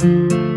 Nakaantabay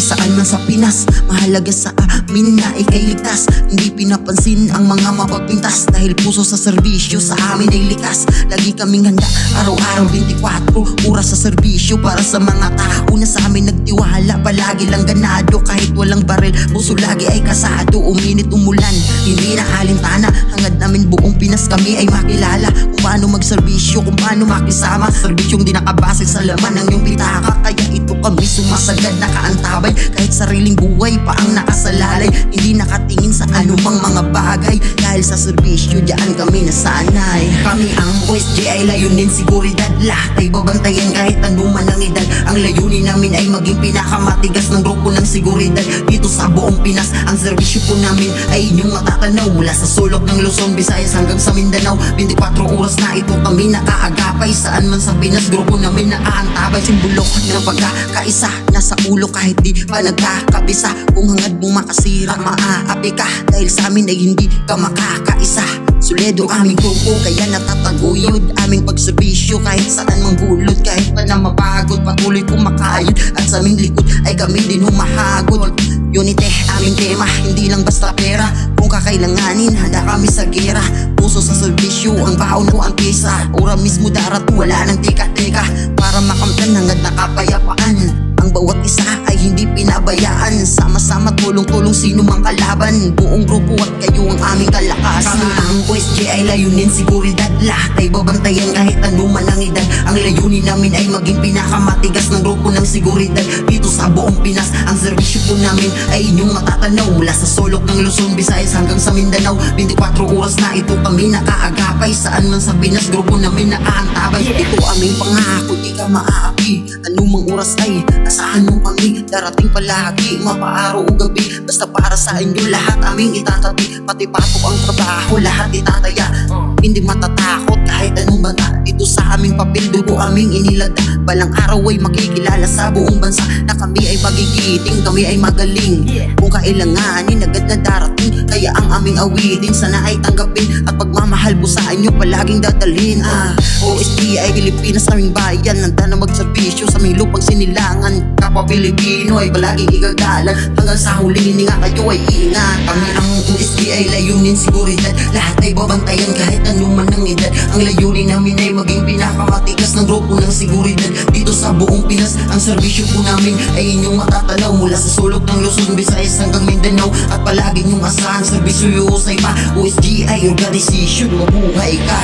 saan man sa Pinas, mahalaga sa amin na ika'y ligtas. Hindi pinapansin ang mga mapagpintas, dahil puso sa serbisyo sa amin ay likas. Lagi kaming handa, araw-araw 24 oras sa serbisyo para sa mga tao na sa amin nagtiwala. Palagi lang ganado kahit walang baril, puso lagi ay kasado. Uminit umulan, hindi na alintana, hangad namin buong Pinas kami ay makilala. Kung paano magserbisyo, kung paano makisama, serbisyong di nakabase sa laman ng iyong pitaka. Kaya ito kami sumasagad, nakaantabay, kahit sariling buhay pa ang nakasalalay. Hindi nakatingin sa anumang mga bagay, dahil sa serbisyo diyan kami nasanay. Kami ang OSG ay layunin seguridad, lahat ay babantayan kahit anuman ang edad. Ang layunin namin ay maging pinakamatigas ng grupo ng seguridad dito sa buong Pinas. Ang serbisyo po namin ay inyong matatanaw, mula sa sulok ng Luzon, Visayas hanggang sa Mindanao. 24 oras na ito kami nakaagapay, saan man sa Pinas grupo namin nakaantabay. Simbolo ng pagkakaisa nasa ulo kahit di pa nagkakabisa. Kung hangad mong makasira, maaapi ka, dahil sa amin ay hindi ka makakaisa. Suledo aming grupo kaya natataguyod aming pagserbisyo kahit saan mang gulod. Kahit pa na mapagod, patuloy kumakayod, at sa aming likod ay kami din humahagod. Unite aming tema, hindi lang basta pera. Kung kakailanganin, handa kami sa gera. Puso sa serbisyo, ang baon ko ang pisa. Ora mismo darat, wala nang tika-tika, para makamtan hangad na kapayapaan. Ang bawat isa ay hindi pinabayaan, sama-sama tulong-tulong sino mang kalaban. Buong grupo at kayo ang aming kalakasan. Kami ang OSG ay layunin seguridad, lahat ay babantayan kahit anuman ang edad. Ang layunin namin ay maging pinakamatigas ng grupo ng seguridad dito sa buong Pinas. Ang serbisyo po namin ay inyong matatanaw, mula sa sulok ng Luzon, Visayas hanggang sa Mindanao. 24 oras na ito kami nakaagapay, saan man sa Pinas grupo namin nakaantabay. Ito aming pangako, di ka maaapi, anumang oras ay asahan mo kami, darating palagi, mapaaraw o gabi. Basta para sa inyo lahat aming itatabi, pati patok ang trabaho lahat itataya. Hindi matatakot kahit anong banta, dito sa aming papel dugo aming inilada. Balang araw ay makikilala sa buong bansa na kami ay magigiting, kami ay magaling. Kung kailanganin agad na darating, kaya ang aming awitin sana ay tanggapin, at pagmamahal po sa inyo palaging dadalhin. OSG ay Pilipinas, aming bayan, nanda na magserbisyo sa aming lupang sinilangan. Kapwa Pilipino ay palaging igagalan, hanggang sa huling hininga kayo ay iingat. Kami ang OSG ay layunin seguridad, lahat ay babantayan kahit anuman ang edad. Ang layunin namin ay maging pinakamatigas ng grupo ng seguridad dito sa buong Pinas. Ang serbisyo po namin ay inyong matatanaw, mula sa sulok ng Luzon, Visayas hanggang Mindanao. At palagi nyong asahan, serbisyo usay pa. OSG ay organisasyon, mabuhay ka.